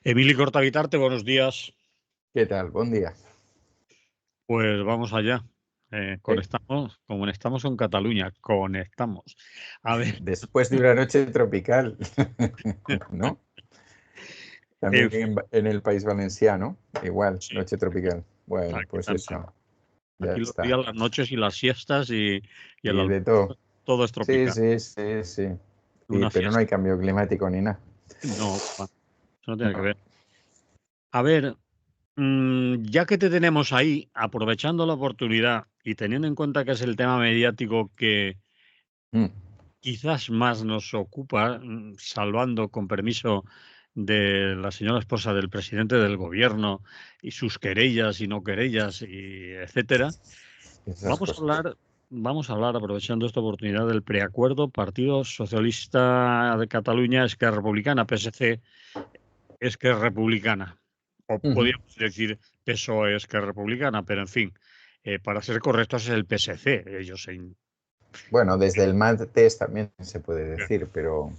Emili Cortavitarte, buenos días. ¿Qué tal? Buen día. Pues vamos allá. Conectamos con Cataluña, conectamos. A ver, Después de una noche tropical, ¿no? en También fin, en el país valenciano, igual, sí, noche tropical. Bueno, aquí pues también. eso, ya Aquí los está. días, las noches y las siestas y el Y de todo. almuerzo, todo es Sí, tropical. sí, sí, sí. Una Pero no hay fiesta. cambio climático ni nada. No, eso no tiene que No. ver. A ver, ya que te tenemos ahí, aprovechando la oportunidad y teniendo en cuenta que es el tema mediático que Mm, quizás más nos ocupa, salvando, con permiso de la señora esposa del presidente del gobierno y sus querellas y no querellas, y etcétera. esas Vamos a cosas. hablar, vamos a hablar, aprovechando esta oportunidad, del preacuerdo Partido Socialista de Cataluña, Esquerra Republicana, PSC, Esquerra Republicana. O Ujú. podríamos decir PSOE, Esquerra Republicana, pero en fin, para ser correctos es el PSC. Ellos se Bueno, desde el martes también se puede decir, pero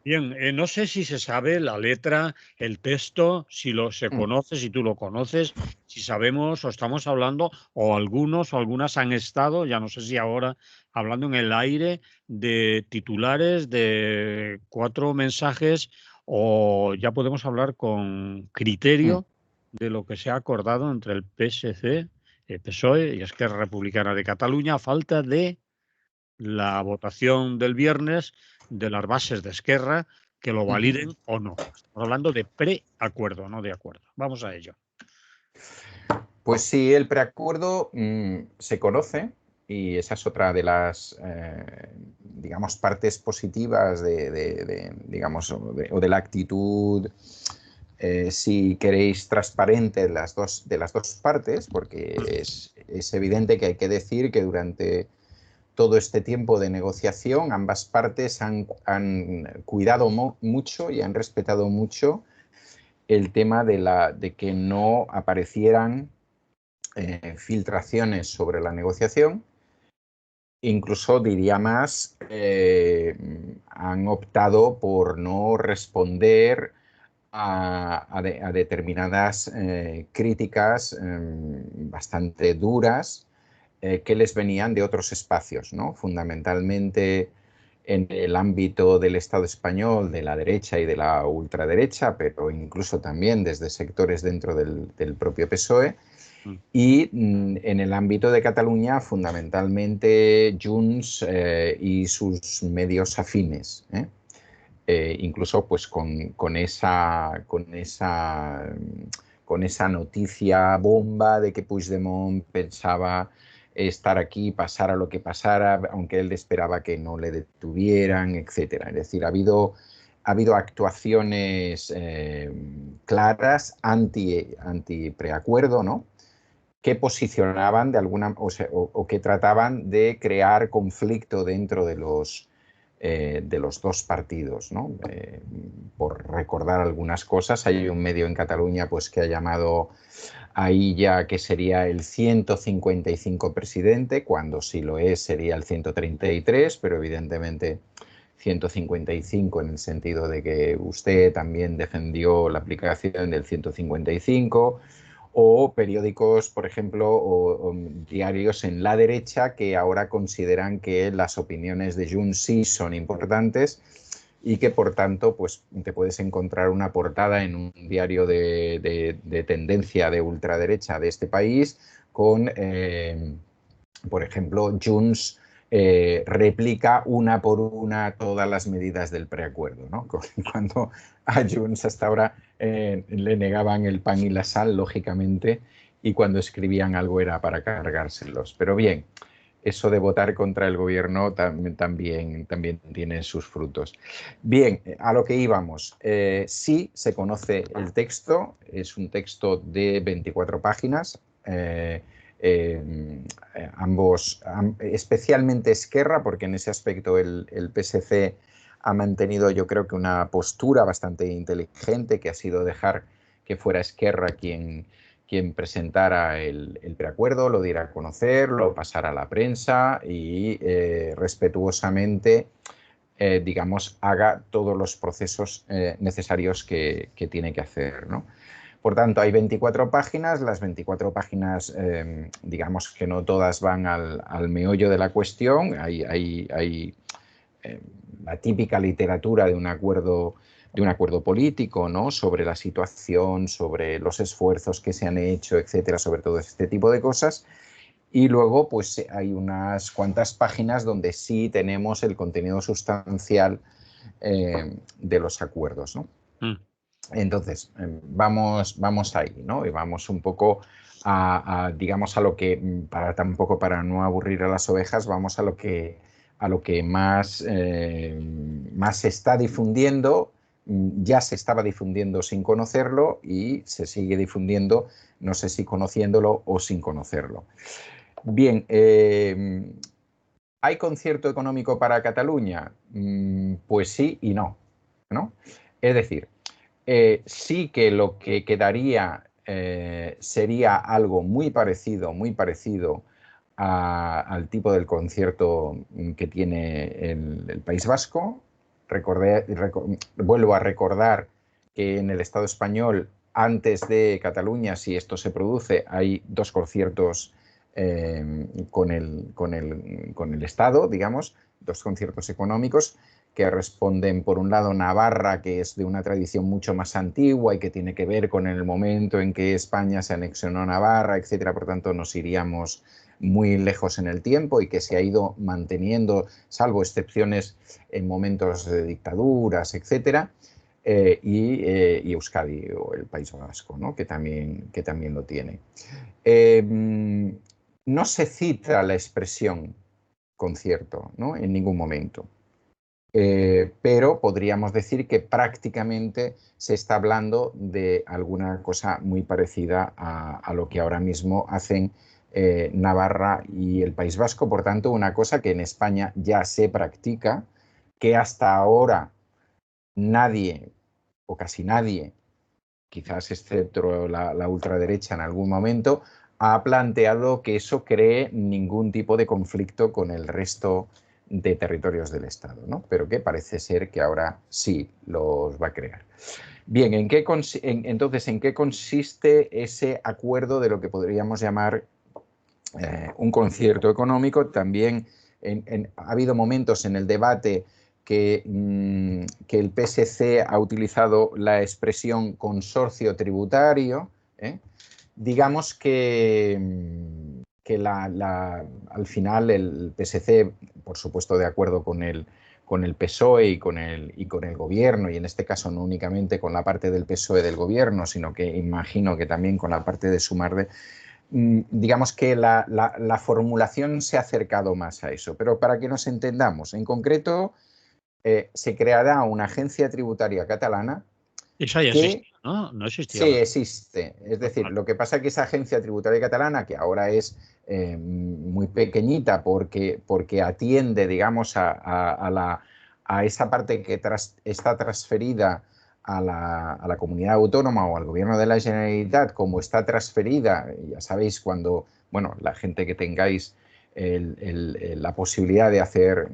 Bien, no sé si se sabe la letra, el texto, si se mm, conoce, si tú lo conoces, si sabemos o estamos hablando, o algunos o algunas han estado, ya no sé si ahora, hablando en el aire de titulares de 4 mensajes, o ya podemos hablar con mm, criterio de lo que se ha acordado entre el PSC, el PSOE y Esquerra Republicana de Cataluña, a falta de la votación del viernes de las bases de Esquerra que lo ujú. validen o no. Estamos hablando de preacuerdo, no de acuerdo. Vamos a ello. Pues sí, el preacuerdo se conoce y esa es otra de las, digamos, partes positivas digamos, o de la actitud, si queréis, transparente de las dos partes, porque es evidente que hay que decir que durante todo este tiempo de negociación ambas partes han cuidado mucho y han respetado mucho el tema de que no aparecieran filtraciones sobre la negociación. Incluso diría más, han optado por no responder a determinadas críticas bastante duras que les venían de otros espacios, ¿no? Fundamentalmente en el ámbito del Estado español, de la derecha y de la ultraderecha, pero incluso también desde sectores dentro del propio PSOE. Mm. Y en el ámbito de Cataluña, fundamentalmente Junts y sus medios afines. Incluso pues con esa noticia bomba de que Puigdemont pensaba estar aquí, pasara lo que pasara, aunque él esperaba que no le detuvieran, etcétera. Es decir, ha habido actuaciones claras anti preacuerdo, ¿no? Que posicionaban de alguna, o que trataban de crear conflicto dentro de los dos partidos, ¿no? Por recordar algunas cosas, hay un medio en Cataluña pues, que ha llamado ahí ya que sería el 155 presidente, cuando si lo es sería el 133, pero evidentemente 155 en el sentido de que usted también defendió la aplicación del 155, o periódicos, por ejemplo, o diarios en la derecha que ahora consideran que las opiniones de Junts sí son importantes y que por tanto pues, te puedes encontrar una portada en un diario de tendencia de ultraderecha de este país con, por ejemplo, Junts replica una por una todas las medidas del preacuerdo, ¿no? Cuando a Junts hasta ahora le negaban el pan y la sal, lógicamente, y cuando escribían algo era para cargárselos. Pero bien, eso de votar contra el gobierno también tiene sus frutos. Bien, a lo que íbamos. Sí se conoce el texto, es un texto de 24 páginas. Eh, ambos, especialmente Esquerra, porque en ese aspecto el PSC ha mantenido yo creo que una postura bastante inteligente, que ha sido dejar que fuera Esquerra quien presentara el preacuerdo, lo diera a conocer, lo pasara a la prensa y respetuosamente digamos, haga todos los procesos necesarios que tiene que hacer, ¿no? Por tanto, hay 24 páginas, las 24 páginas, digamos que no todas van al meollo de la cuestión, hay la típica literatura de un acuerdo político, ¿no? Sobre la situación, sobre los esfuerzos que se han hecho, etcétera, sobre todo este tipo de cosas. Y luego, pues hay unas cuantas páginas donde sí tenemos el contenido sustancial de los acuerdos, ¿no? Entonces, vamos ahí, ¿no? Y vamos un poco digamos, a lo que, tampoco para no aburrir a las ovejas, vamos a lo que más se está difundiendo, ya se estaba difundiendo sin conocerlo y se sigue difundiendo, no sé si conociéndolo o sin conocerlo. Bien, ¿hay concierto económico para Cataluña? Pues sí y no, ¿no? Es decir, sí que lo que quedaría sería algo muy parecido al tipo del concierto que tiene el País Vasco. Vuelvo a recordar que en el Estado español, antes de Cataluña, si esto se produce, hay 2 conciertos con el Estado, digamos, 2 conciertos económicos que responden, por un lado, Navarra, que es de una tradición mucho más antigua y que tiene que ver con el momento en que España se anexionó a Navarra, etcétera. Por tanto, nos iríamos muy lejos en el tiempo y que se ha ido manteniendo, salvo excepciones en momentos de dictaduras, etcétera. Y Euskadi, o el País Vasco, ¿no? que también lo tiene. No se cita la expresión concierto, ¿no? En ningún momento. Pero podríamos decir que prácticamente se está hablando de alguna cosa muy parecida a lo que ahora mismo hacen Navarra y el País Vasco. Por tanto, una cosa que en España ya se practica, que hasta ahora nadie, o casi nadie, quizás excepto la ultraderecha en algún momento, ha planteado que eso cree ningún tipo de conflicto con el resto de territorios del Estado, ¿no? Pero que parece ser que ahora sí los va a crear. Bien, entonces, ¿en qué consiste ese acuerdo de lo que podríamos llamar un concierto económico? También ha habido momentos en el debate que el PSC ha utilizado la expresión consorcio tributario. Digamos que al final el PSC, por supuesto de acuerdo con el PSOE y con el gobierno, y en este caso no únicamente con la parte del PSOE del gobierno, sino que imagino que también con la parte de Sumar, digamos que la formulación se ha acercado más a eso. Pero para que nos entendamos, en concreto, se creará una agencia tributaria catalana. Esa ya existía, ¿no? No existía. Sí, existe. Es decir, lo que pasa es que esa agencia tributaria catalana, que ahora es muy pequeñita porque atiende, digamos, a esa parte que está transferida a la comunidad autónoma o al gobierno de la Generalitat, como está transferida, ya sabéis, cuando, bueno, la gente que tengáis la posibilidad de hacer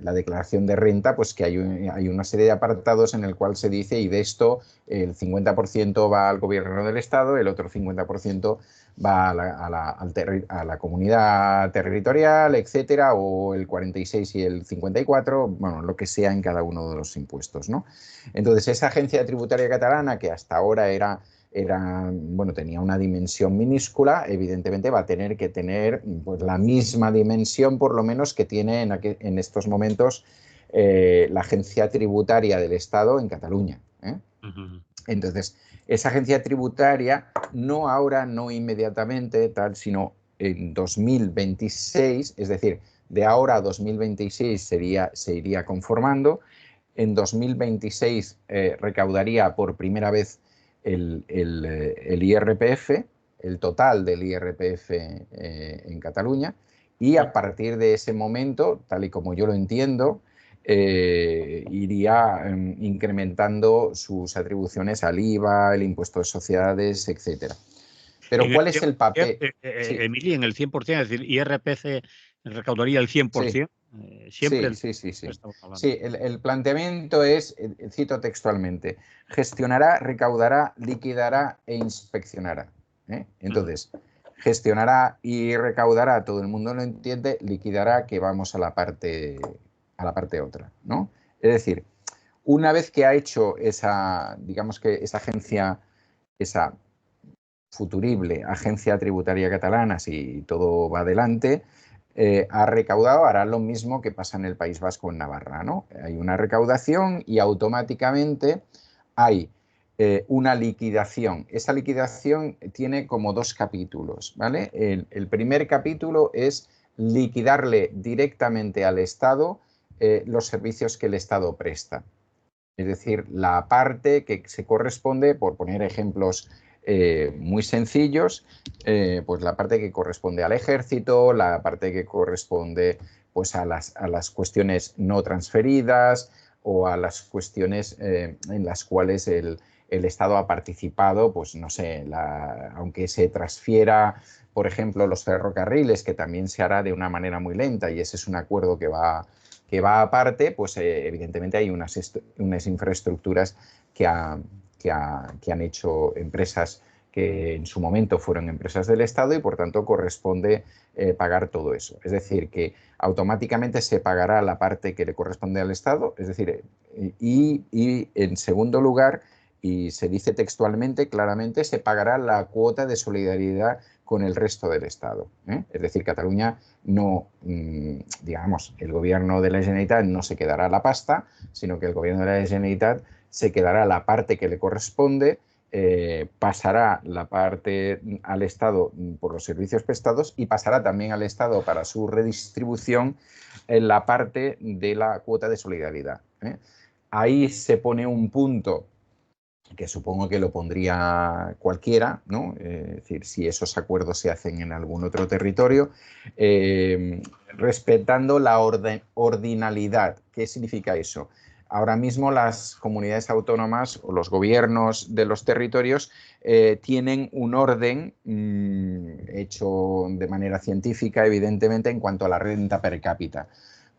la declaración de renta, pues que hay una serie de apartados en el cual se dice, y de esto el 50% va al gobierno del Estado, el otro 50% va a la comunidad territorial, etcétera, o el 46 y el 54, bueno, lo que sea en cada uno de los impuestos, ¿no? Entonces, esa agencia tributaria catalana, que hasta ahora tenía una dimensión minúscula, evidentemente va a tener que tener pues, la misma dimensión, por lo menos, que tiene en estos momentos la agencia tributaria del Estado en Cataluña. Entonces, esa agencia tributaria, no ahora, no inmediatamente, sino en 2026, es decir, de ahora a 2026 se iría conformando. En 2026 recaudaría por primera vez el IRPF, el total del IRPF en Cataluña, y a partir de ese momento, tal y como yo lo entiendo, iría incrementando sus atribuciones al IVA, el impuesto de sociedades, etcétera. Pero ¿cuál es el papel? Emili, en el 100%, es decir, IRPF recaudaría el Sí, 100%, siempre sí, el sí, sí, 100% que sí. estamos hablando. Sí, el planteamiento es, cito textualmente, gestionará, recaudará, liquidará e inspeccionará. Ujú. Entonces, gestionará y recaudará, todo el mundo lo entiende, liquidará, que vamos a la parte otra, ¿no? Es decir, una vez que ha hecho esa, digamos que esa agencia, esa futurible agencia tributaria catalana, si todo va adelante, ha recaudado, hará lo mismo que pasa en el País Vasco, en Navarra, ¿no? Hay una recaudación y automáticamente hay una liquidación. Esa liquidación tiene como dos capítulos, ¿vale? El primer capítulo es liquidarle directamente al Estado los servicios que el Estado presta. Es decir, la parte que se corresponde, por poner ejemplos muy sencillos, pues la parte que corresponde al ejército, la parte que corresponde pues a las cuestiones no transferidas o a las cuestiones en las cuales el Estado ha participado, pues no sé, aunque se transfiera, por ejemplo, los ferrocarriles, que también se hará de una manera muy lenta y ese es un acuerdo que va aparte, pues evidentemente hay unas infraestructuras que han hecho empresas que en su momento fueron empresas del Estado y por tanto corresponde pagar todo eso. Es decir, que automáticamente se pagará la parte que le corresponde al Estado, es decir, y en segundo lugar, y se dice textualmente, claramente, se pagará la cuota de solidaridad con el resto del Estado. Es decir, Cataluña no, digamos, el gobierno de la Generalitat no se quedará la pasta, sino que el gobierno de la Generalitat se quedará la parte que le corresponde, pasará la parte al Estado por los servicios prestados y pasará también al Estado para su redistribución en la parte de la cuota de solidaridad. Ahí se pone un punto que supongo que lo pondría cualquiera, ¿no? Es decir, si esos acuerdos se hacen en algún otro territorio, respetando la ordinalidad. ¿Qué significa eso? Ahora mismo las comunidades autónomas o los gobiernos de los territorios tienen un orden hecho de manera científica, evidentemente, en cuanto a la renta per cápita.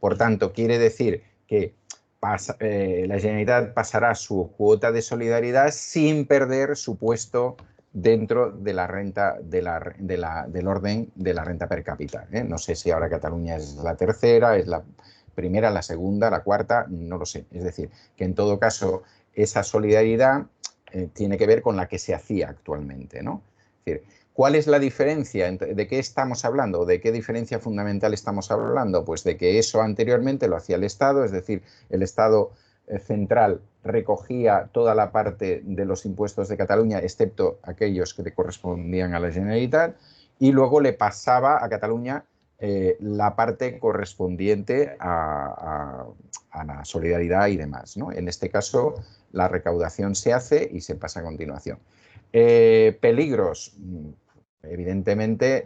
Por tanto, quiere decir que la Generalitat pasará su cuota de solidaridad sin perder su puesto dentro de la renta del orden de la renta per cápita. No sé si ahora Cataluña es la tercera, es la primera, la segunda, la cuarta, no lo sé. Es decir, que en todo caso esa solidaridad tiene que ver con la que se hacía actualmente, ¿no? Es decir, ¿cuál es la diferencia? ¿De qué estamos hablando? ¿De qué diferencia fundamental estamos hablando? Pues de que eso anteriormente lo hacía el Estado, es decir, el Estado central recogía toda la parte de los impuestos de Cataluña, excepto aquellos que le correspondían a la Generalitat, y luego le pasaba a Cataluña la parte correspondiente a la solidaridad y demás, ¿no? En este caso, la recaudación se hace y se pasa a continuación. Peligros, evidentemente,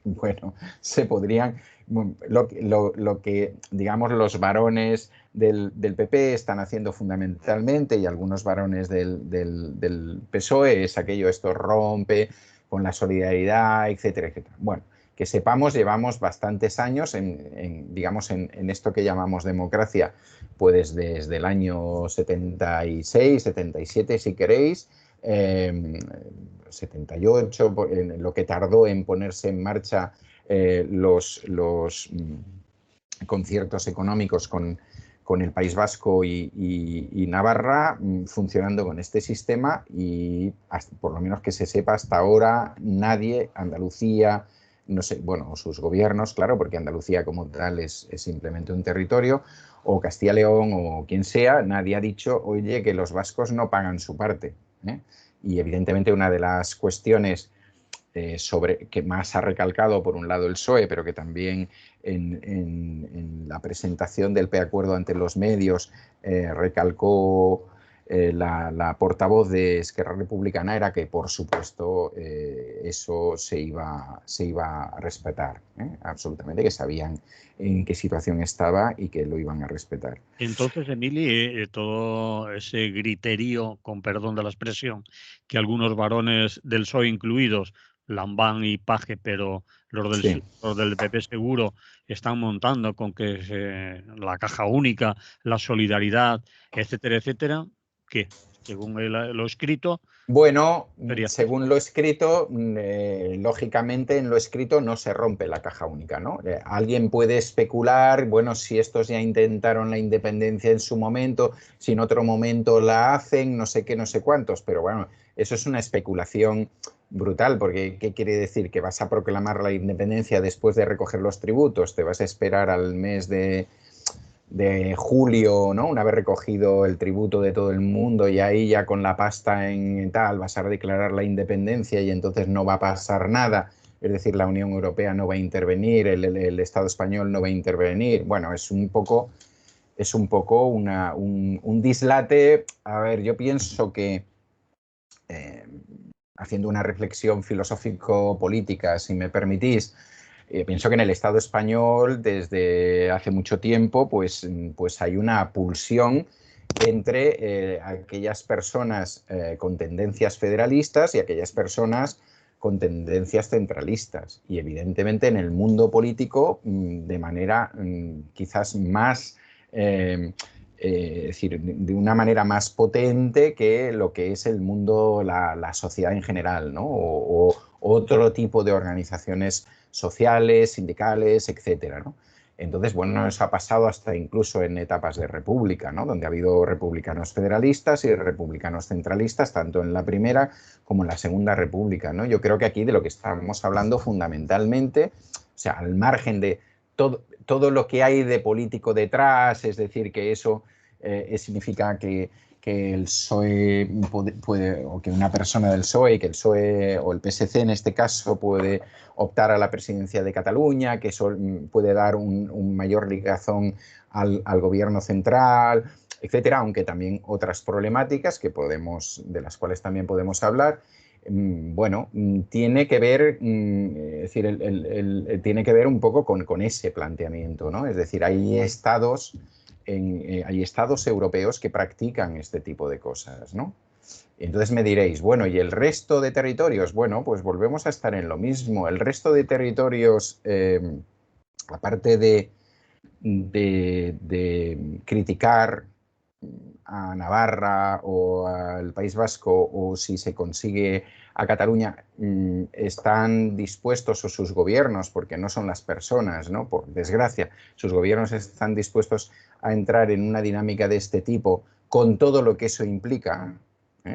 bueno, se podrían, lo que, digamos, los varones del PP están haciendo fundamentalmente y algunos varones del PSOE es aquello, esto rompe con la solidaridad, etcétera, etcétera. Bueno, que sepamos, llevamos bastantes años digamos, en esto que llamamos democracia, pues desde el año 76, 77, si queréis, 78, en lo que tardó en ponerse en marcha los conciertos económicos con el País Vasco y Navarra, funcionando con este sistema y por lo menos que se sepa hasta ahora nadie, Andalucía, no sé, bueno, sus gobiernos, claro, porque Andalucía como tal es simplemente un territorio, o Castilla y León o quien sea, nadie ha dicho, oye, que los vascos no pagan su parte. Y evidentemente una de las cuestiones que más ha recalcado por un lado el PSOE, pero que también en la presentación del preacuerdo ante los medios recalcó la portavoz de Esquerra Republicana, era que por supuesto eso se iba a respetar, absolutamente, que sabían en qué situación estaba y que lo iban a respetar. Entonces, Emili, todo ese griterío, con perdón de la expresión, que algunos varones del PSOE incluidos Lambán y Paje, pero Sí. los del PP seguro están montando con que la caja única, la solidaridad, etcétera, etcétera, que según lo escrito, Bueno, sería según lo escrito, lógicamente en lo escrito no se rompe la caja única, ¿no? Alguien puede especular, bueno, si estos ya intentaron la independencia en su momento, si en otro momento la hacen, no sé qué, no sé cuántos, pero bueno, eso es una especulación brutal, porque ¿qué quiere decir? ¿Que vas a proclamar la independencia después de recoger los tributos? ¿Te vas a esperar al mes de julio, ¿no? Una vez recogido el tributo de todo el mundo y ahí ya con la pasta en tal vas a declarar la independencia y entonces no va a pasar nada? Es decir, la Unión Europea no va a intervenir, el Estado español no va a intervenir. Bueno, es un poco un dislate. A ver, yo pienso que eh, haciendo una reflexión filosófico-política, si me permitís, pienso que en el Estado español desde hace mucho tiempo pues hay una pulsión entre aquellas personas con tendencias federalistas y aquellas personas con tendencias centralistas. Y evidentemente en el mundo político de manera quizás más es decir, de una manera más potente que lo que es el mundo, la sociedad en general, ¿no? O otro tipo de organizaciones sociales, sindicales, etcétera, ¿no? Entonces, bueno, eso ha pasado hasta incluso en etapas de república, ¿no? Donde ha habido republicanos federalistas y republicanos centralistas, tanto en la primera como en la segunda república, ¿no? Yo creo que aquí de lo que estamos hablando fundamentalmente, o sea, al margen de todo lo que hay de político detrás, es decir, que eso significa que el PSOE puede, o que una persona del PSOE, que el PSOE o el PSC en este caso puede optar a la presidencia de Cataluña, que eso puede dar un mayor ligazón al gobierno central, etcétera, aunque también otras problemáticas de las cuales también podemos hablar. Bueno, tiene que ver, es decir, tiene que ver un poco con ese planteamiento, ¿no? Es decir, hay estados europeos que practican este tipo de cosas, ¿no? Entonces me diréis, bueno, ¿y el resto de territorios? Bueno, pues volvemos a estar en lo mismo. El resto de territorios, aparte de criticar a Navarra o al País Vasco o si se consigue a Cataluña, están dispuestos, o sus gobiernos, porque no son las personas, ¿no? Por desgracia, sus gobiernos están dispuestos a entrar en una dinámica de este tipo con todo lo que eso implica,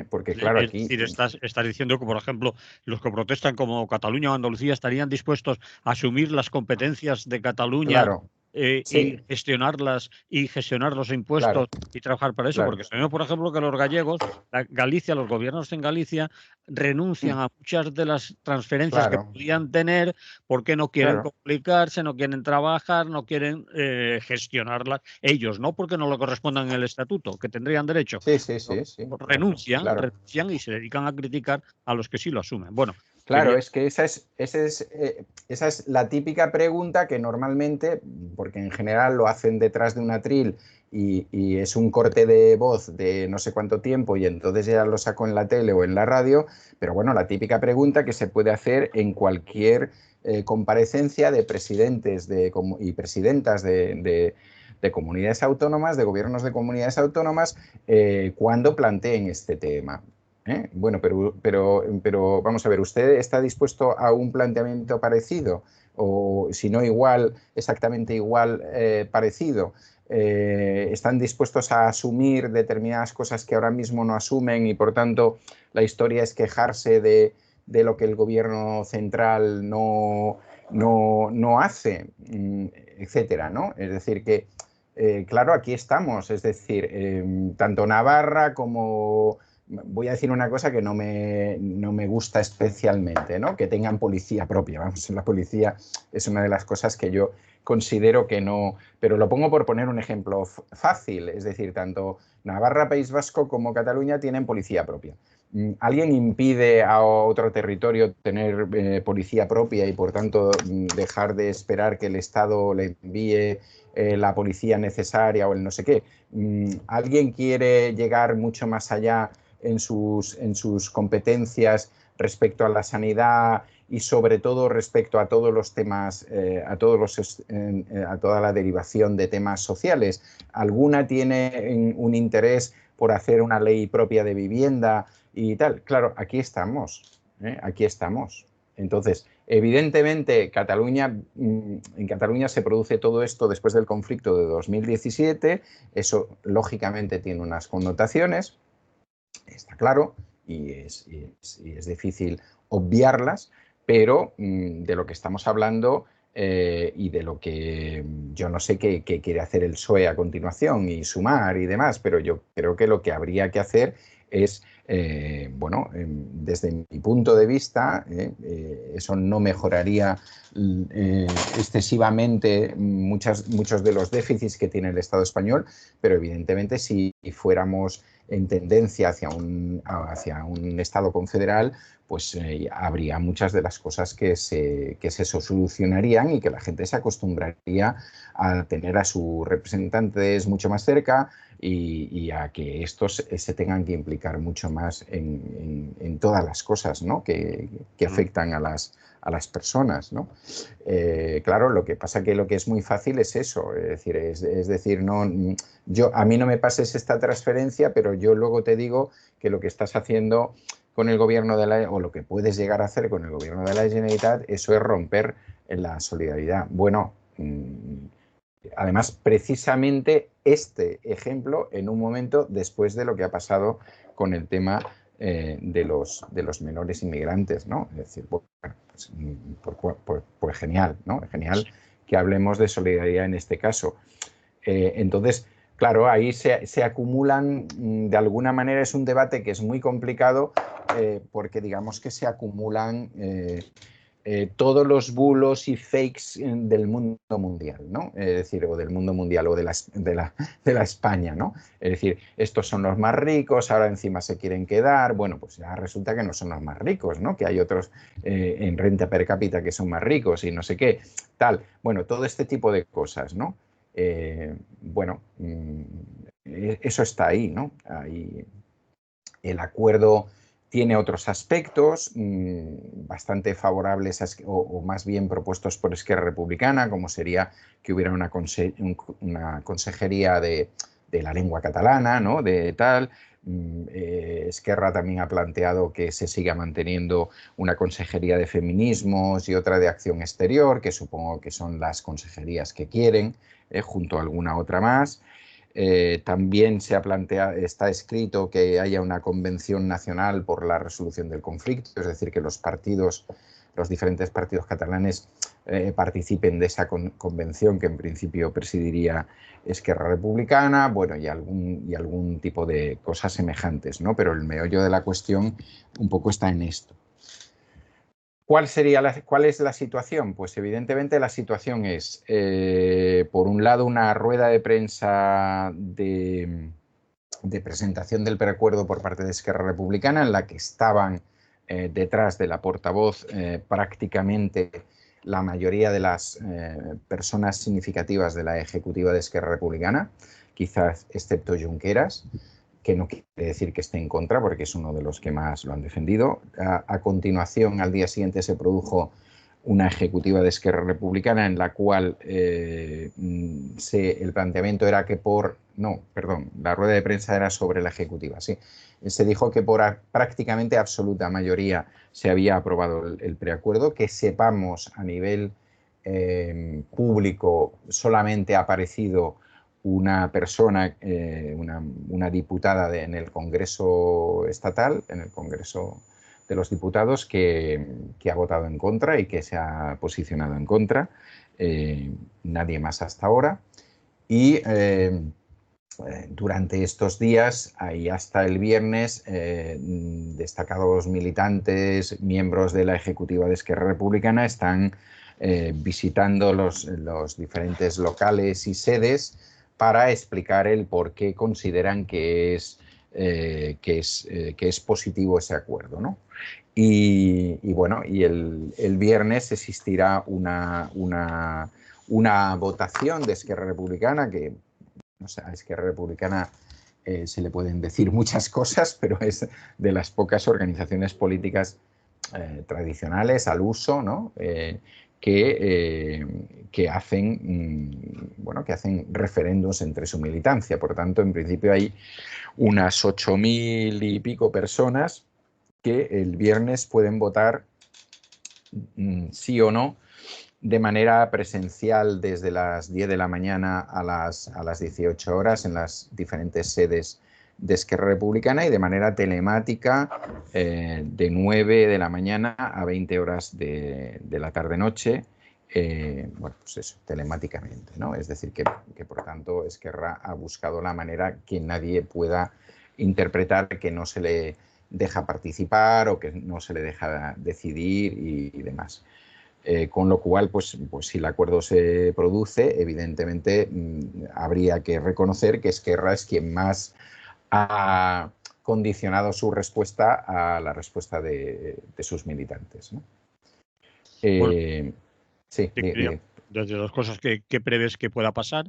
porque claro, Es aquí... decir, estás diciendo que, por ejemplo, los que protestan como Cataluña o Andalucía estarían dispuestos a asumir las competencias de Cataluña Claro, y sí, gestionarlas y gestionar los impuestos claro, y trabajar para eso, claro. porque sabemos, por ejemplo, que los gallegos, Galicia, los gobiernos en Galicia renuncian a muchas de las transferencias que Claro, podían tener porque no quieren claro. complicarse, no quieren trabajar, no quieren gestionarlas ellos, no porque no lo correspondan en el estatuto, que tendrían derecho, Sí, sí, no, sí, sí, claro. renuncian y se dedican a criticar a los que sí lo asumen. Bueno, Claro, es que esa es la típica pregunta que normalmente, porque en general lo hacen detrás de un atril y es un corte de voz de no sé cuánto tiempo y entonces ya lo saco en la tele o en la radio, pero bueno, la típica pregunta que se puede hacer en cualquier comparecencia de presidentes y presidentas de comunidades autónomas, de gobiernos de comunidades autónomas, cuando planteen este tema. Bueno, pero vamos a ver, ¿usted está dispuesto a un planteamiento parecido? O si no igual, exactamente igual, parecido. ¿Están dispuestos a asumir determinadas cosas que ahora mismo no asumen y por tanto la historia es quejarse de lo que el gobierno central no hace, etcétera, ¿no? Es decir, que claro, aquí estamos, es decir, tanto Navarra como voy a decir una cosa que no me gusta especialmente, ¿no? Que tengan policía propia. Vamos, la policía es una de las cosas que yo considero que no, pero lo pongo por poner un ejemplo fácil, es decir, tanto Navarra, País Vasco como Cataluña tienen policía propia. ¿Alguien impide a otro territorio tener policía propia y por tanto dejar de esperar que el Estado le envíe la policía necesaria o el no sé qué? ¿Alguien quiere llegar mucho más allá en sus competencias respecto a la sanidad y sobre todo respecto a todos los temas, a toda la derivación de temas sociales. Alguna tiene un interés por hacer una ley propia de vivienda y tal. Claro, aquí estamos, aquí estamos. Entonces, evidentemente, en Cataluña se produce todo esto después del conflicto de 2017. Eso, lógicamente, tiene unas connotaciones, está claro, y es difícil obviarlas, pero de lo que estamos hablando y de lo que yo no sé qué quiere hacer el PSOE a continuación y Sumar y demás, pero yo creo que lo que habría que hacer es, bueno, desde mi punto de vista, eso no mejoraría excesivamente muchos de los déficits que tiene el Estado español, pero evidentemente si fuéramos en tendencia hacia un Estado confederal, pues habría muchas de las cosas que se solucionarían y que la gente se acostumbraría a tener a sus representantes mucho más cerca y a que estos se tengan que implicar mucho más en todas las cosas, ¿no? que afectan a las personas, ¿no? Claro, lo que pasa que lo que es muy fácil es eso, es decir, no, a mí no me pases esta transferencia, pero yo luego te digo que lo que estás haciendo con el gobierno o lo que puedes llegar a hacer con el gobierno de la Generalitat, eso es romper la solidaridad. Bueno, además, precisamente este ejemplo en un momento después de lo que ha pasado con el tema de los menores inmigrantes, ¿no? Es decir, bueno, pues genial, ¿no? Genial que hablemos de solidaridad en este caso. Entonces, claro, ahí se acumulan, de alguna manera es un debate que es muy complicado porque digamos que se acumulan todos los bulos y fakes del mundo mundial, ¿no? Es decir, o del mundo mundial o de la España, ¿no? Es decir, estos son los más ricos, ahora encima se quieren quedar, bueno, pues ya resulta que no son los más ricos, ¿no? Que hay otros en renta per cápita que son más ricos y no sé qué, tal. Bueno, todo este tipo de cosas, ¿no? Bueno, eso está ahí, ¿no? Ahí el acuerdo tiene otros aspectos bastante favorables o más bien propuestos por Esquerra Republicana, como sería que hubiera una consejería de la lengua catalana, ¿no? De tal. Esquerra también ha planteado que se siga manteniendo una consejería de feminismos y otra de acción exterior, que supongo que son las consejerías que quieren, junto a alguna otra más. También está escrito que haya una convención nacional por la resolución del conflicto, es decir, que los diferentes partidos catalanes participen de esa convención que en principio presidiría Esquerra Republicana, bueno, y algún tipo de cosas semejantes, ¿no? Pero el meollo de la cuestión un poco está en esto. ¿Cuál es la situación? Pues evidentemente la situación es, por un lado, una rueda de prensa de presentación del preacuerdo por parte de Esquerra Republicana, en la que estaban detrás de la portavoz prácticamente la mayoría de las personas significativas de la ejecutiva de Esquerra Republicana, quizás excepto Junqueras, que no quiere decir que esté en contra, porque es uno de los que más lo han defendido. A continuación, al día siguiente, se produjo una ejecutiva de Esquerra Republicana en la cual el planteamiento era que la rueda de prensa era sobre la ejecutiva, sí. Se dijo que por prácticamente absoluta mayoría se había aprobado el preacuerdo, que sepamos a nivel público solamente ha aparecido una persona, una diputada en el Congreso Estatal, en el Congreso de los Diputados, que ha votado en contra y que se ha posicionado en contra. Nadie más hasta ahora. Y durante estos días, ahí hasta el viernes, destacados militantes, miembros de la ejecutiva de Esquerra Republicana, están visitando los diferentes locales y sedes para explicar el por qué consideran que es positivo ese acuerdo, ¿no? Y bueno, y el viernes existirá una votación de Esquerra Republicana que, o sea, a Esquerra Republicana se le pueden decir muchas cosas, pero es de las pocas organizaciones políticas tradicionales al uso, ¿no? Que hacen, bueno, que hacen referendos entre su militancia. Por tanto, en principio hay unas 8.000 y pico personas que el viernes pueden votar sí o no de manera presencial desde las 10 de la mañana a las 18 horas en las diferentes sedes de Esquerra Republicana y de manera telemática de 9 de la mañana a 20 horas de la tarde-noche. Bueno, pues eso, telemáticamente, ¿no? Es decir, que por tanto Esquerra ha buscado la manera que nadie pueda interpretar que no se le deja participar o que no se le deja decidir y demás. Con lo cual, pues si el acuerdo se produce, evidentemente habría que reconocer que Esquerra es quien más ha condicionado su respuesta a la respuesta de sus militantes, ¿no? Bueno, Sí, desde las cosas que prevés que pueda pasar,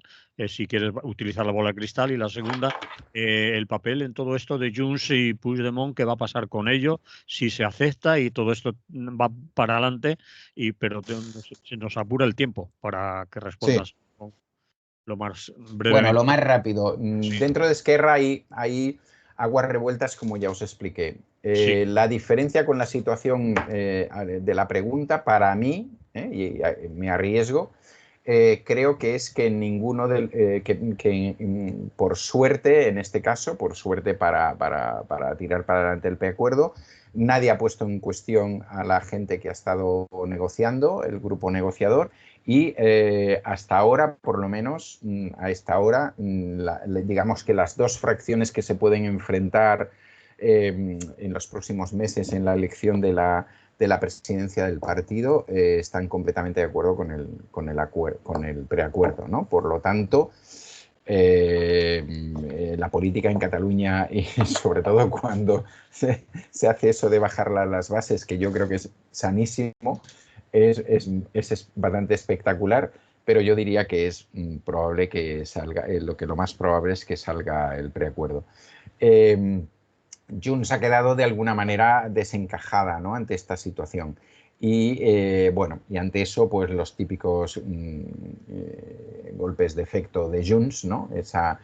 si quieres utilizar la bola de cristal, y la segunda, el papel en todo esto de Junts y Puigdemont, ¿qué va a pasar con ello? Si se acepta y todo esto va para adelante, pero se nos apura el tiempo para que respondas lo más brevemente. Bueno, lo más rápido. Sí. Dentro de Esquerra hay aguas revueltas, como ya os expliqué. La diferencia con la situación de la pregunta, para mí, y me arriesgo, creo que es que ninguno por suerte, en este caso, por suerte para tirar para adelante el preacuerdo, nadie ha puesto en cuestión a la gente que ha estado negociando, el grupo negociador, y hasta ahora, por lo menos a esta hora, digamos que las dos fracciones que se pueden enfrentar en los próximos meses en la elección de la presidencia del partido están completamente de acuerdo con el preacuerdo, ¿no? Por lo tanto, la política en Cataluña, y sobre todo cuando se hace eso de bajar las bases, que yo creo que es sanísimo, es bastante espectacular, pero yo diría que es probable que salga, lo más probable es que salga el preacuerdo. Junts ha quedado de alguna manera desencajada, ¿no?, ante esta situación. Y bueno, y ante eso, pues los típicos golpes de efecto de Junts, ¿no? Esa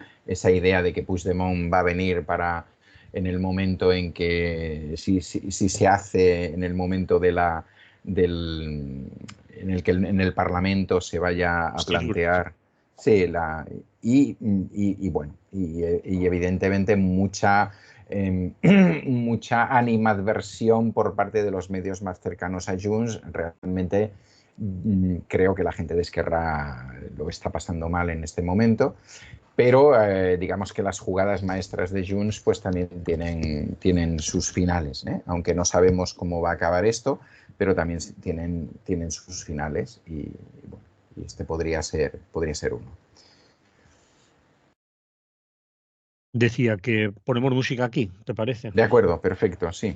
idea de que Puigdemont va a venir en el momento en que, si se hace en el momento en el que en el Parlamento se vaya a plantear. Sí, bueno, y evidentemente mucha animadversión por parte de los medios más cercanos a Junts. Realmente creo que la gente de Esquerra lo está pasando mal en este momento, pero digamos que las jugadas maestras de Junts pues también tienen sus finales, ¿eh? Aunque no sabemos cómo va a acabar esto, pero también tienen sus finales y bueno, y este podría ser uno. Decía que ponemos música aquí, ¿te parece? De acuerdo, perfecto, sí.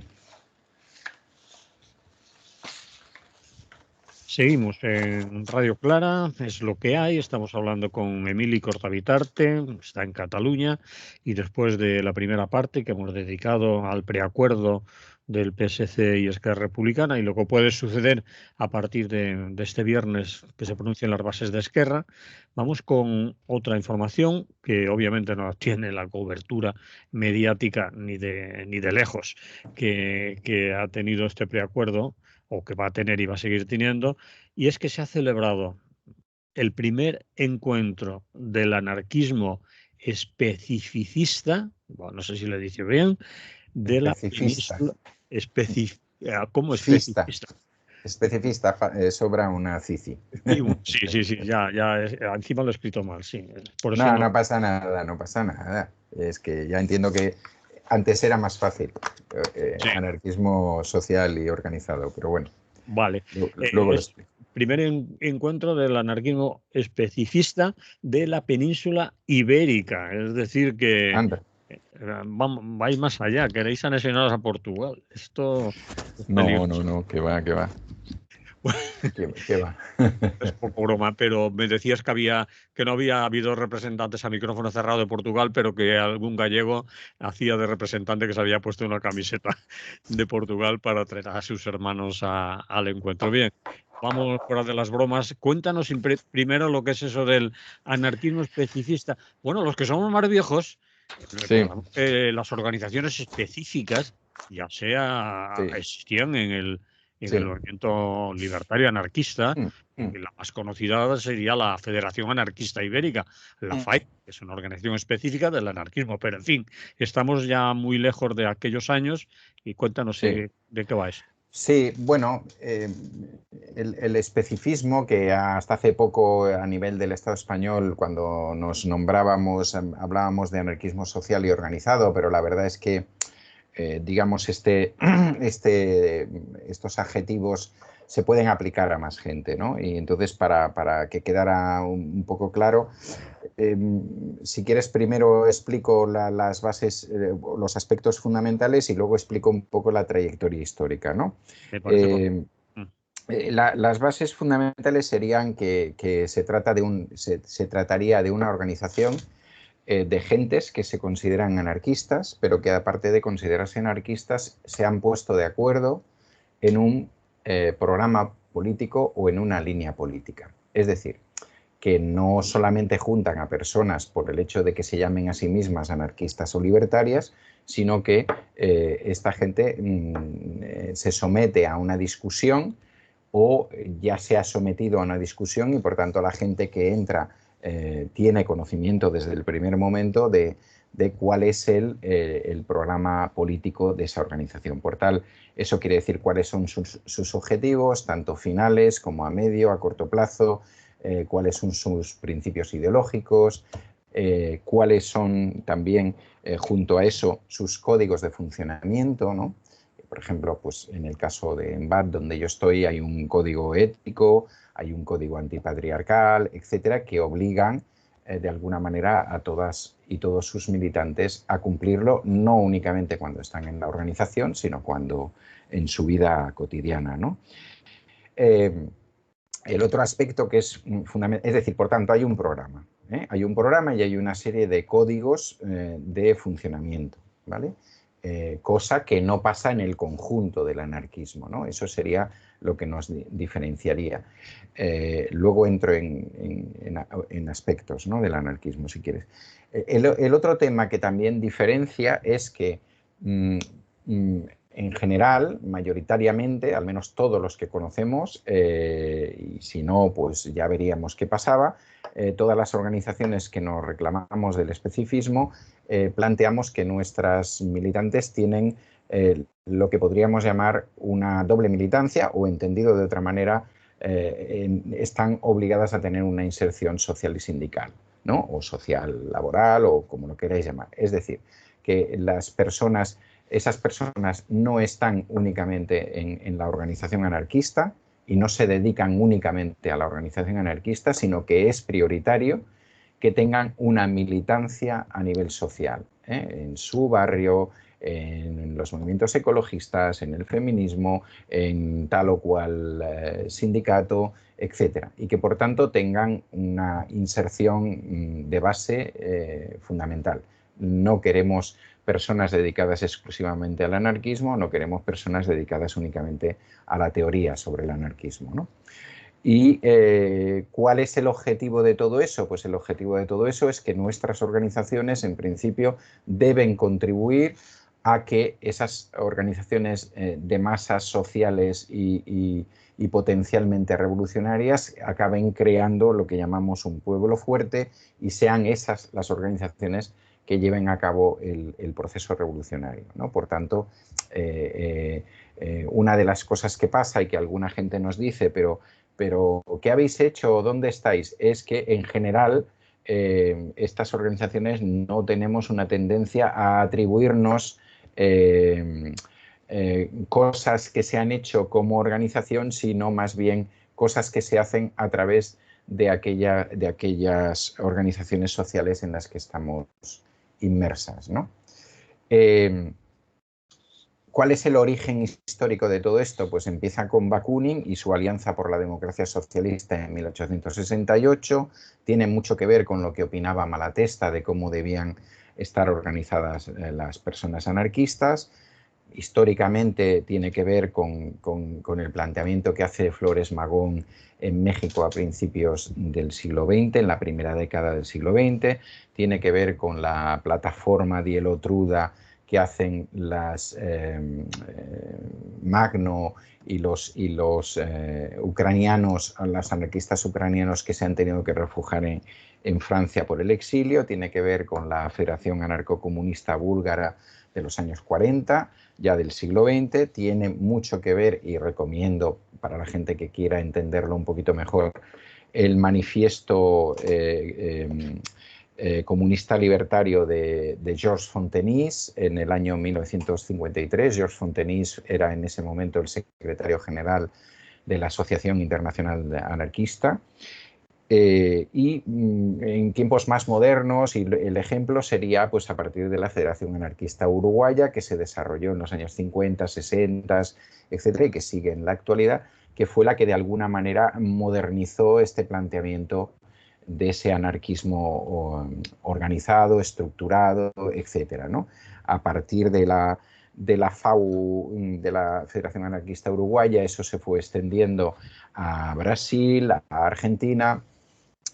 Seguimos en Radio Clara, es lo que hay. Estamos hablando con Emili Cortavitarte, está en Cataluña, y después de la primera parte que hemos dedicado al preacuerdo del PSC y Esquerra Republicana y lo que puede suceder a partir de este viernes que se pronuncien las bases de Esquerra, vamos con otra información que obviamente no tiene la cobertura mediática ni de lejos que ha tenido este preacuerdo, o que va a tener y va a seguir teniendo, y es que se ha celebrado el primer encuentro del anarquismo especificista, bueno, no sé si lo dice bien, de la península. ¿Cómo especificista? Especificista, sobra una cici. Sí, ya encima lo he escrito mal, sí. Por eso No pasa nada. Es que ya entiendo que antes era más fácil, anarquismo social y organizado, pero bueno. Vale. Luego lo explico. Primer encuentro del anarquismo especificista de la península ibérica, es decir que Anda. vais más allá, queréis anexionaros a Portugal. Esto es No, que va. ¿Qué va? Es poco broma, pero me decías que no había habido representantes a micrófono cerrado de Portugal, pero que algún gallego hacía de representante, que se había puesto una camiseta de Portugal para traer a sus hermanos al encuentro. Bien, vamos fuera de las bromas. Cuéntanos primero lo que es eso del anarquismo especificista. Bueno, los que somos más viejos, Sí, recordamos que las organizaciones específicas ya sea sí, existían en el sí. movimiento libertario anarquista, Mm, y mm, la más conocida sería la Federación Anarquista Ibérica, la mm. FAI, que es una organización específica del anarquismo. Pero, en fin, estamos ya muy lejos de aquellos años y cuéntanos Sí. de qué va eso. Sí, bueno, el especificismo que hasta hace poco a nivel del Estado español, cuando nos nombrábamos, hablábamos de anarquismo social y organizado, pero la verdad es que digamos, estos adjetivos se pueden aplicar a más gente, ¿no? Y entonces, para que quedara un poco claro, si quieres, primero explico las bases, los aspectos fundamentales y luego explico un poco la trayectoria histórica, ¿no? Me parece Eh, perfecto. Mm. las bases fundamentales serían que se trataría de una organización de gentes que se consideran anarquistas, pero que aparte de considerarse anarquistas, se han puesto de acuerdo en un programa político o en una línea política. Es decir, que no solamente juntan a personas por el hecho de que se llamen a sí mismas anarquistas o libertarias, sino que esta gente se somete a una discusión o ya se ha sometido a una discusión y por tanto la gente que entra tiene conocimiento desde el primer momento de cuál es el programa político de esa organización. Por tal, eso quiere decir cuáles son sus objetivos, tanto finales como a medio, a corto plazo, cuáles son sus principios ideológicos, cuáles son también, junto a eso, sus códigos de funcionamiento, ¿no? Por ejemplo, pues en el caso de EMBAT, donde yo estoy, hay un código ético, hay un código antipatriarcal, etcétera, que obligan de alguna manera a todas y todos sus militantes a cumplirlo, no únicamente cuando están en la organización, sino cuando en su vida cotidiana, ¿no? El otro aspecto que es fundamental, es decir, por tanto, hay un programa. Hay un programa y hay una serie de códigos de funcionamiento, ¿vale? Cosa que no pasa en el conjunto del anarquismo, ¿no? Eso sería lo que nos diferenciaría. Luego entro en aspectos, ¿no?, del anarquismo, si quieres. El otro tema que también diferencia es que en general, mayoritariamente, al menos todos los que conocemos, y si no, pues ya veríamos qué pasaba, todas las organizaciones que nos reclamamos del especificismo, planteamos que nuestras militantes tienen lo que podríamos llamar una doble militancia o, entendido de otra manera, están obligadas a tener una inserción social y sindical, ¿no?, o social laboral, o como lo queráis llamar. Es decir, que esas personas no están únicamente en la organización anarquista y no se dedican únicamente a la organización anarquista, sino que es prioritario que tengan una militancia a nivel social, en su barrio, en los movimientos ecologistas, en el feminismo, en tal o cual sindicato, etcétera, y que por tanto tengan una inserción de base fundamental. No queremos personas dedicadas exclusivamente al anarquismo, no queremos personas dedicadas únicamente a la teoría sobre el anarquismo, ¿no? ¿Y cuál es el objetivo de todo eso? Pues el objetivo de todo eso es que nuestras organizaciones, en principio, deben contribuir a que esas organizaciones de masas sociales y potencialmente revolucionarias acaben creando lo que llamamos un pueblo fuerte y sean esas las organizaciones que lleven a cabo el proceso revolucionario, ¿no? Por tanto, una de las cosas que pasa y que alguna gente nos dice, pero ¿qué habéis hecho? ¿Dónde estáis? Es que en general estas organizaciones no tenemos una tendencia a atribuirnos cosas que se han hecho como organización, sino más bien cosas que se hacen a través de aquellas organizaciones sociales en las que estamos inmersas, ¿no? ¿Cuál es el origen histórico de todo esto? Pues empieza con Bakunin y su Alianza por la Democracia Socialista en 1868. Tiene mucho que ver con lo que opinaba Malatesta de cómo debían estar organizadas las personas anarquistas. Históricamente tiene que ver con el planteamiento que hace Flores Magón en México a principios del siglo XX, en la primera década del siglo XX. Tiene que ver con la plataforma Dielo-Truda que hacen las Magno y los ucranianos, los anarquistas ucranianos que se han tenido que refugiar en Francia por el exilio. Tiene que ver con la Federación Anarcocomunista Búlgara de los años 40, ya del siglo XX. Tiene mucho que ver, y recomiendo para la gente que quiera entenderlo un poquito mejor, el manifiesto comunista libertario de Georges Fontenis en el año 1953. Georges Fontenis era en ese momento el secretario general de la Asociación Internacional Anarquista. Y en tiempos más modernos, y el ejemplo sería pues, a partir de la Federación Anarquista Uruguaya, que se desarrolló en los años 50, 60, etcétera, y que sigue en la actualidad, que fue la que de alguna manera modernizó este planteamiento de ese anarquismo organizado, estructurado, etcétera, ¿no? A partir de la FAU, de la Federación Anarquista Uruguaya, eso se fue extendiendo a Brasil, a Argentina,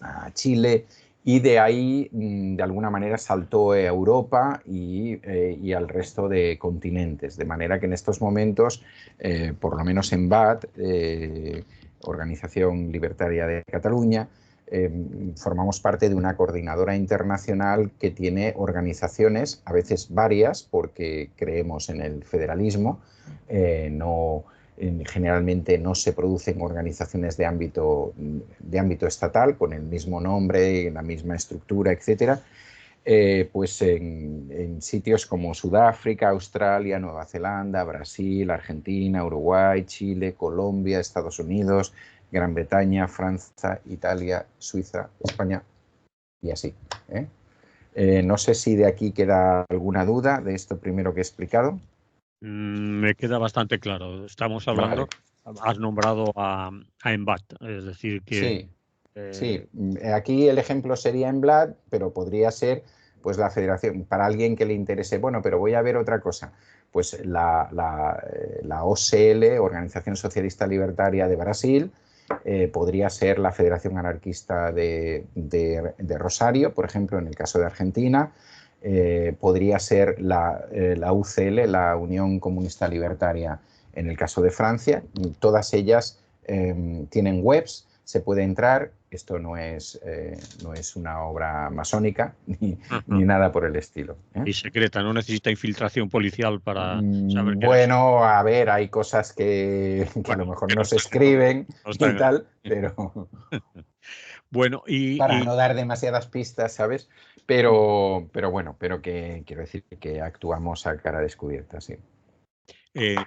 a Chile, y de ahí de alguna manera saltó a Europa y al resto de continentes, de manera que en estos momentos, por lo menos en BAT, Organización Libertaria de Cataluña, formamos parte de una coordinadora internacional que tiene organizaciones, a veces varias, porque creemos en el federalismo, generalmente no se producen organizaciones de ámbito estatal con el mismo nombre, la misma estructura, etcétera, pues en sitios como Sudáfrica, Australia, Nueva Zelanda, Brasil, Argentina, Uruguay, Chile, Colombia, Estados Unidos, Gran Bretaña, Francia, Italia, Suiza, España y así. No sé si de aquí queda alguna duda de esto primero que he explicado. Me queda bastante claro. Estamos hablando, vale. Has nombrado a EMBAT, es decir que... Sí, aquí el ejemplo sería EMBLAD, pero podría ser pues la federación, para alguien que le interese, bueno, pero voy a ver otra cosa, pues la OCL, Organización Socialista Libertaria de Brasil, podría ser la Federación Anarquista de Rosario, por ejemplo, en el caso de Argentina, podría ser la UCL, la Unión Comunista Libertaria, en el caso de Francia. Todas ellas tienen webs, se puede entrar. Esto no es una obra masónica ni nada por el estilo. Y secreta, no necesita infiltración policial para saber qué. Bueno, a ver, hay cosas que a lo mejor no se escriben y tal, pero... Bueno, para no dar demasiadas pistas, ¿sabes? Pero bueno, pero que quiero decir que actuamos a cara descubierta, sí. Ya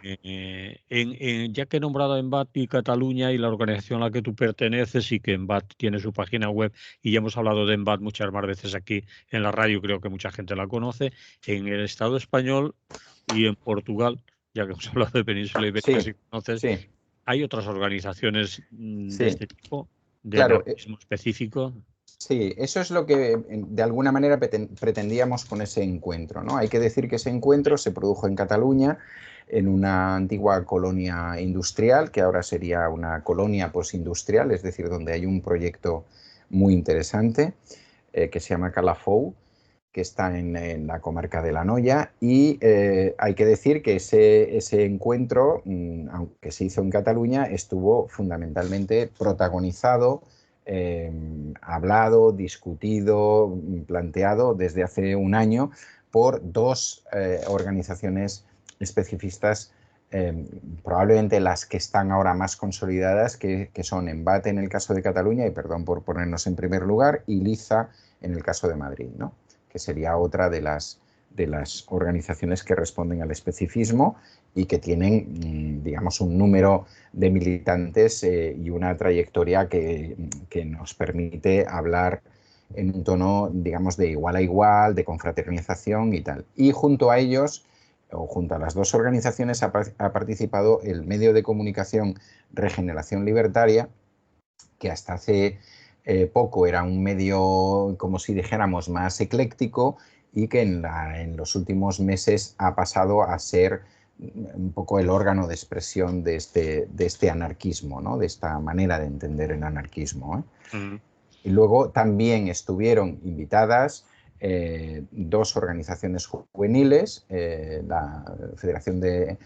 que he nombrado a EMBAT y Cataluña y la organización a la que tú perteneces, y que EMBAT tiene su página web, y ya hemos hablado de EMBAT muchas más veces aquí en la radio, creo que mucha gente la conoce, en el Estado español y en Portugal, ya que hemos hablado de Península Ibérica, si conoces, sí. ¿hay otras organizaciones de este tipo, de claro, anarquismo específico? Sí, eso es lo que de alguna manera pretendíamos con ese encuentro, ¿no? Hay que decir que ese encuentro se produjo en Cataluña, en una antigua colonia industrial, que ahora sería una colonia postindustrial, es decir, donde hay un proyecto muy interesante que se llama Calafou, que está en la comarca de La Noya, y hay que decir que ese encuentro, aunque se hizo en Cataluña, estuvo fundamentalmente protagonizado, hablado, discutido, planteado desde hace un año por dos organizaciones especificistas, probablemente las que están ahora más consolidadas, que son EMBAT en el caso de Cataluña, y perdón por ponernos en primer lugar, y LIZA en el caso de Madrid, ¿no? Que sería otra de las organizaciones que responden al especificismo y que tienen, digamos, un número de militantes y una trayectoria que nos permite hablar en un tono, digamos, de igual a igual, de confraternización y tal. Y junto a ellos, o junto a las dos organizaciones, ha participado el medio de comunicación Regeneración Libertaria, que hasta hace poco era un medio, como si dijéramos, más ecléctico, y que en los últimos meses ha pasado a ser un poco el órgano de expresión de este anarquismo, ¿no? De esta manera de entender el anarquismo, ¿eh? Y luego también estuvieron invitadas dos organizaciones juveniles, la Federación de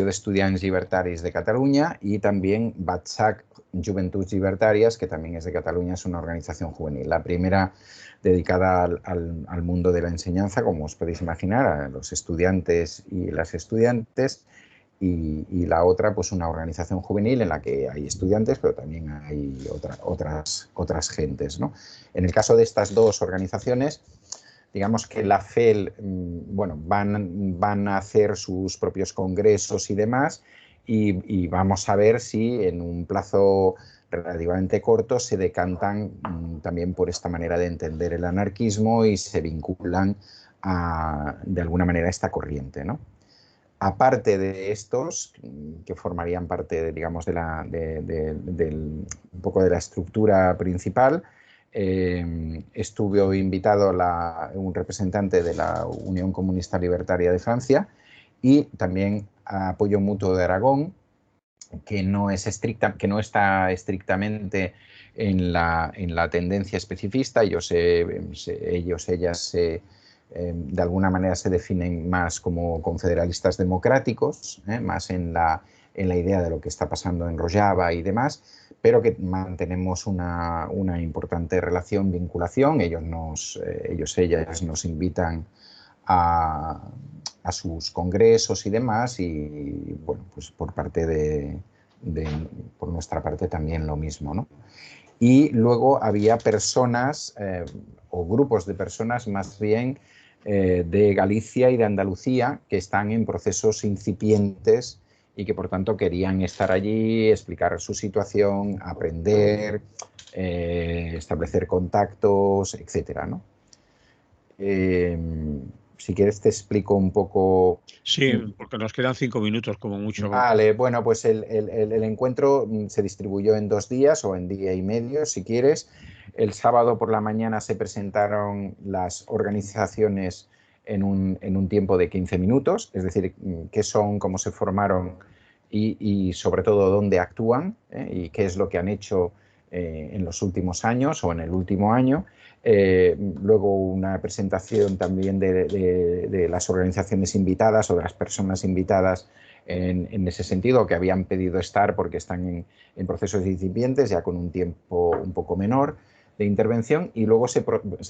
Estudiants Llibertaris de Cataluña y también BATSAC Juventuds Llibertàries, que también es de Cataluña, es una organización juvenil. La primera dedicada al mundo de la enseñanza, como os podéis imaginar, a los estudiantes y las estudiantes, y la otra, pues una organización juvenil en la que hay estudiantes, pero también hay otras gentes, ¿no? En el caso de estas dos organizaciones, digamos que la FEL, bueno, van a hacer sus propios congresos y demás, y vamos a ver si en un plazo relativamente corto se decantan también por esta manera de entender el anarquismo y se vinculan de alguna manera a esta corriente, ¿no? Aparte de estos, que formarían parte, digamos, un poco de la estructura principal, estuvo invitado un representante de la Unión Comunista Libertaria de Francia y también Apoyo Mutuo de Aragón, que no está estrictamente en la tendencia especifista. Ellas de alguna manera se definen más como confederalistas democráticos, más en la idea de lo que está pasando en Rojava y demás, pero que mantenemos una importante relación, vinculación. Ellas nos invitan a sus congresos y demás, y bueno, pues por nuestra parte también lo mismo, ¿no? Y luego había personas o grupos de personas más bien de Galicia y de Andalucía que están en procesos incipientes y que por tanto querían estar allí, explicar su situación, aprender, establecer contactos, etcétera, ¿no? Si quieres te explico un poco. Sí, porque nos quedan 5 minutos como mucho. Vale, bueno, pues el encuentro se distribuyó en 2 días o en día y medio, si quieres. El sábado por la mañana se presentaron las organizaciones en un tiempo de 15 minutos, es decir, qué son, cómo se formaron y sobre todo dónde actúan, y qué es lo que han hecho en los últimos años o en el último año. Luego una presentación también de las organizaciones invitadas o de las personas invitadas en ese sentido, que habían pedido estar porque están en procesos incipientes, ya con un tiempo un poco menor de intervención. Y luego se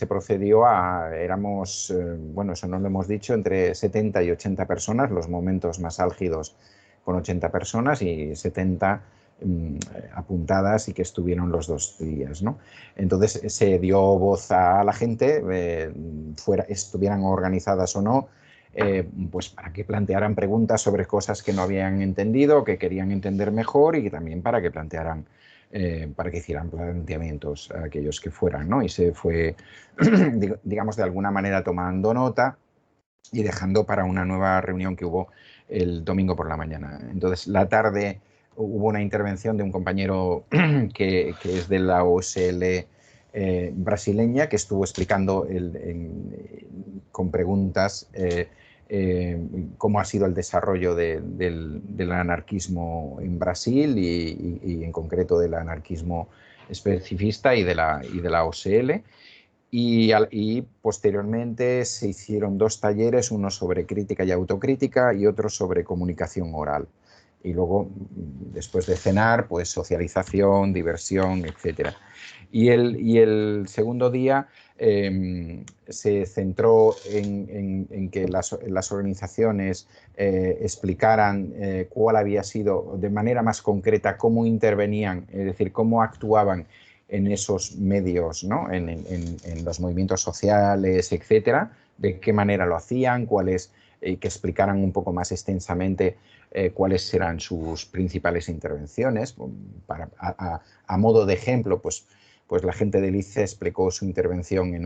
procedió éramos, bueno, eso no lo hemos dicho, entre 70 y 80 personas, los momentos más álgidos con 80 personas y 70 apuntadas y que estuvieron los 2 días, ¿no? Entonces se dio voz a la gente, estuvieran organizadas o no, pues para que plantearan preguntas sobre cosas que no habían entendido, que querían entender mejor, y también para que para que hicieran planteamientos a aquellos que fueran, ¿no? Y se fue, digamos, de alguna manera tomando nota y dejando para una nueva reunión que hubo el domingo por la mañana. Entonces, la tarde hubo una intervención de un compañero que es de la OSL brasileña, que estuvo explicando con preguntas cómo ha sido el desarrollo del anarquismo en Brasil y en concreto del anarquismo especifista y de la OSL. Y posteriormente se hicieron 2 talleres, uno sobre crítica y autocrítica y otro sobre comunicación oral. Y luego, después de cenar, pues socialización, diversión, etc. Y el segundo día se centró en que las organizaciones explicaran cuál había sido, de manera más concreta, cómo intervenían, es decir, cómo actuaban en esos medios, ¿no? en los movimientos sociales, etcétera, de qué manera lo hacían, que explicaran un poco más extensamente cuáles eran sus principales intervenciones. A modo de ejemplo, pues pues la gente del ICE explicó su intervención en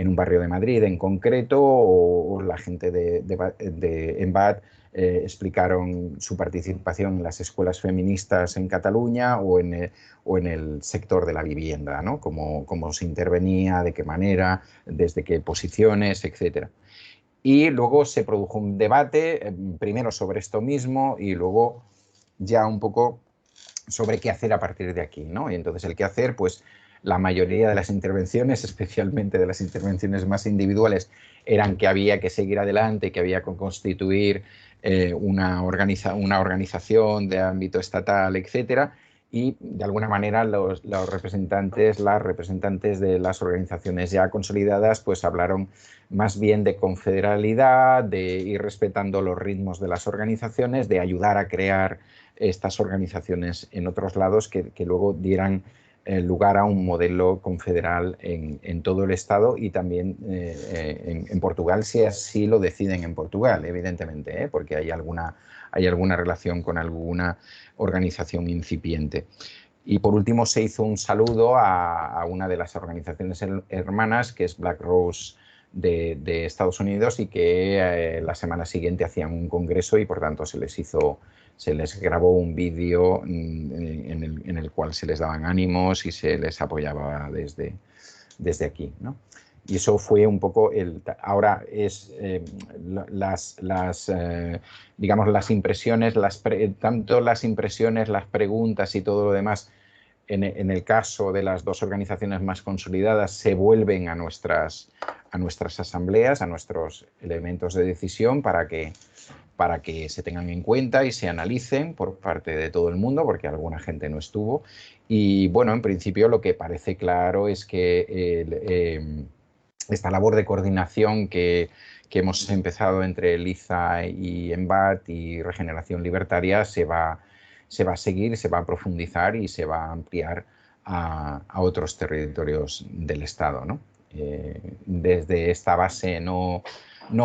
un barrio de Madrid en concreto, o la gente de EMBAT explicaron su participación en las escuelas feministas en Cataluña o en el sector de la vivienda, ¿no? Cómo se intervenía, de qué manera, desde qué posiciones, etcétera. Y luego se produjo un debate, primero sobre esto mismo y luego ya un poco sobre qué hacer a partir de aquí, ¿no? Y entonces el qué hacer, pues la mayoría de las intervenciones, especialmente de las intervenciones más individuales, eran que había que seguir adelante, que había que constituir una organización de ámbito estatal, etcétera, y de alguna manera las representantes de las organizaciones ya consolidadas pues hablaron más bien de confederalidad, de ir respetando los ritmos de las organizaciones, de ayudar a crear estas organizaciones en otros lados que luego dieran lugar a un modelo confederal en todo el Estado y también en Portugal, si así lo deciden en Portugal, evidentemente, porque hay alguna relación con alguna organización incipiente. Y por último se hizo un saludo a una de las organizaciones hermanas, que es Black Rose de Estados Unidos, y que la semana siguiente hacían un congreso y por tanto se les grabó un vídeo en el cual se les daban ánimos y se les apoyaba desde aquí, ¿no? Y eso fue un poco ahora es digamos, las impresiones, tanto las impresiones, las preguntas y todo lo demás, en el caso de las dos organizaciones más consolidadas, se vuelven a nuestras asambleas, a nuestros elementos de decisión para que se tengan en cuenta y se analicen por parte de todo el mundo, porque alguna gente no estuvo. Y bueno, en principio lo que parece claro es que esta labor de coordinación que hemos empezado entre LIZA y EMBAT y Regeneración Libertaria se va a seguir, se va a profundizar y se va a ampliar a otros territorios del Estado, ¿no? Desde esta base no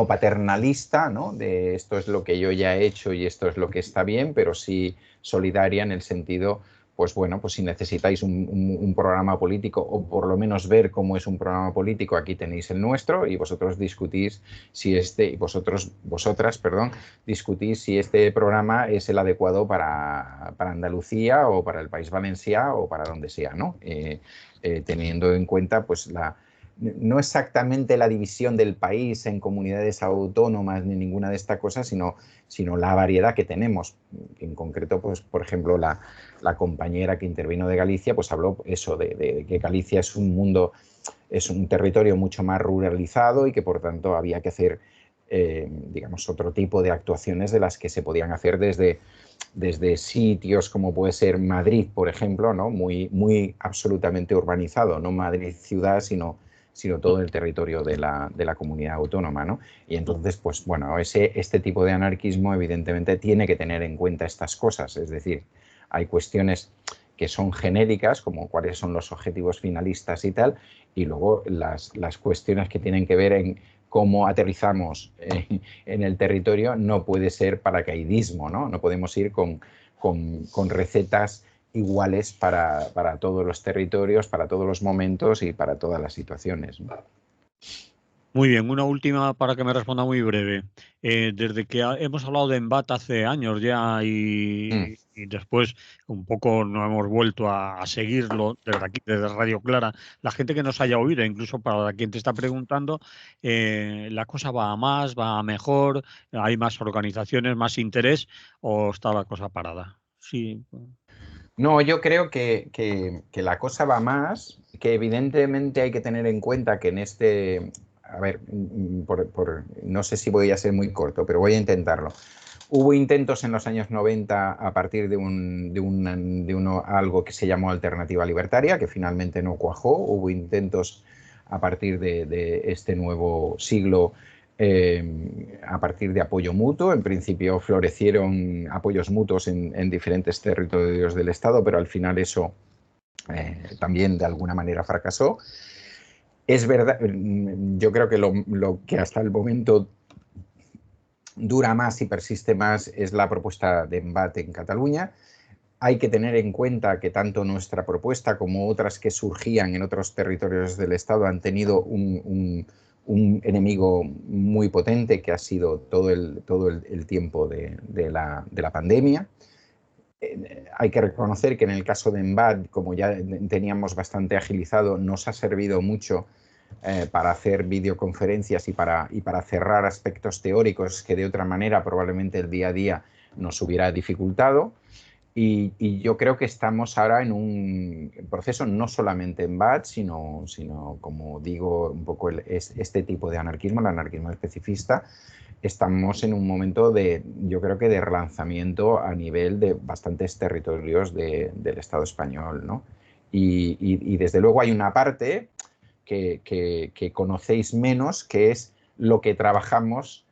paternalista, ¿no? De esto es lo que yo ya he hecho y esto es lo que está bien, pero sí solidaria en el sentido, pues bueno, pues si necesitáis un programa político o por lo menos ver cómo es un programa político, aquí tenéis el nuestro y vosotros discutís si vosotras, discutís si este programa es el adecuado para Andalucía o para el País Valenciano o para donde sea, ¿no? Teniendo en cuenta pues no exactamente la división del país en comunidades autónomas ni ninguna de estas cosas, sino la variedad que tenemos. En concreto, pues, por ejemplo, la compañera que intervino de Galicia, pues habló eso de que Galicia es un territorio mucho más ruralizado y que, por tanto, había que hacer, digamos, otro tipo de actuaciones de las que se podían hacer desde sitios como puede ser Madrid, por ejemplo, ¿no? Muy absolutamente urbanizado, no Madrid ciudad, sino todo el territorio de la comunidad autónoma, ¿no? Y entonces, pues bueno, este tipo de anarquismo evidentemente tiene que tener en cuenta estas cosas, es decir, hay cuestiones que son genéricas, como cuáles son los objetivos finalistas y tal, y luego las cuestiones que tienen que ver en cómo aterrizamos en el territorio no puede ser paracaidismo, ¿no? No podemos ir con recetas iguales para todos los territorios, para todos los momentos y para todas las situaciones, ¿no? Muy bien, una última para que me responda muy breve. Desde que hemos hablado de EMBAT hace años ya y después un poco no hemos vuelto a seguirlo desde aquí, desde Radio Clara, la gente que nos haya oído, incluso para quien te está preguntando, ¿la cosa va a más, va a mejor, hay más organizaciones, más interés o está la cosa parada? Sí. No, yo creo que la cosa va más, que evidentemente hay que tener en cuenta que a ver, no sé si voy a ser muy corto, pero voy a intentarlo. Hubo intentos en los años 90 a partir de algo que se llamó Alternativa Libertaria, que finalmente no cuajó. Hubo intentos a partir de este nuevo siglo a partir de apoyo mutuo. En principio florecieron apoyos mutuos en diferentes territorios del Estado, pero al final eso también de alguna manera fracasó. Es verdad, yo creo que lo que hasta el momento dura más y persiste más es la propuesta de EMBAT en Cataluña. hay que tener en cuenta que tanto nuestra propuesta como otras que surgían en otros territorios del Estado han tenido un enemigo muy potente que ha sido todo el tiempo de la pandemia. Hay que reconocer que en el caso de EMBAT, como ya teníamos bastante agilizado, nos ha servido mucho para hacer videoconferencias y para cerrar aspectos teóricos que de otra manera probablemente el día a día nos hubiera dificultado. Y yo creo que estamos ahora en un proceso no solamente en BAT, sino como digo, un poco este tipo de anarquismo, el anarquismo especifista. Estamos en un momento yo creo que de relanzamiento a nivel de bastantes territorios del Estado español, ¿no? Y desde luego hay una parte que conocéis menos, que es lo que trabajamos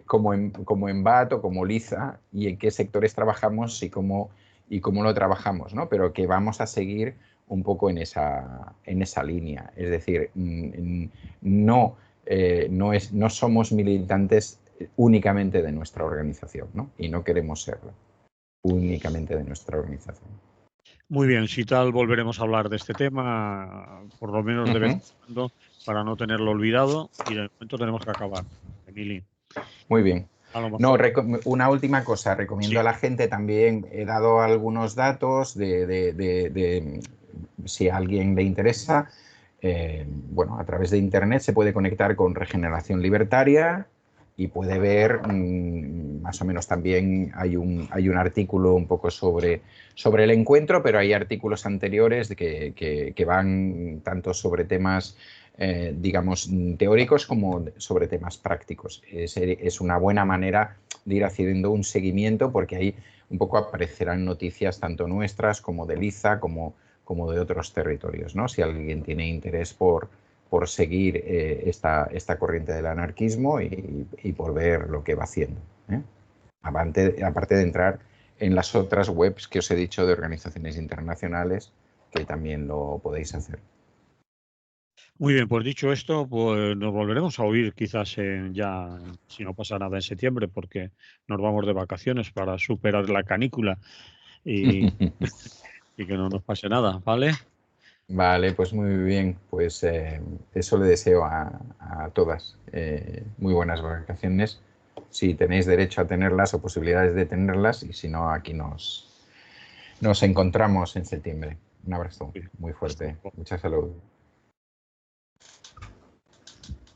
como en BAT o como LIZA, y en qué sectores trabajamos y cómo lo trabajamos, ¿no? Pero que vamos a seguir un poco en esa línea. Es decir, no somos militantes únicamente de nuestra organización, ¿no? Y no queremos serlo únicamente de nuestra organización. Muy bien, si tal volveremos a hablar de este tema, por lo menos de vez en cuando, para no tenerlo olvidado, y de momento tenemos que acabar. Emili. Muy bien. No, una última cosa, recomiendo a la gente también, he dado algunos datos de si a alguien le interesa, bueno, a través de internet se puede conectar con Regeneración Libertaria y puede ver, más o menos también hay un artículo un poco sobre el encuentro, pero hay artículos anteriores que van tanto sobre temas digamos, teóricos como sobre temas prácticos. Es una buena manera de ir haciendo un seguimiento, porque ahí un poco aparecerán noticias tanto nuestras como de LIZA, como de otros territorios, ¿no? Si alguien tiene interés por seguir esta corriente del anarquismo y por ver lo que va haciendo, ¿eh? Aparte de entrar en las otras webs que os he dicho de organizaciones internacionales, que también lo podéis hacer. Muy bien, pues dicho esto, pues nos volveremos a oír quizás ya, si no pasa nada en septiembre, porque nos vamos de vacaciones para superar la canícula y que no nos pase nada, ¿vale? Vale, pues muy bien. Pues eso le deseo a todas. Muy buenas vacaciones. Si tenéis derecho a tenerlas o posibilidades de tenerlas, y si no, aquí nos encontramos en septiembre. Un abrazo muy fuerte. Mucha salud.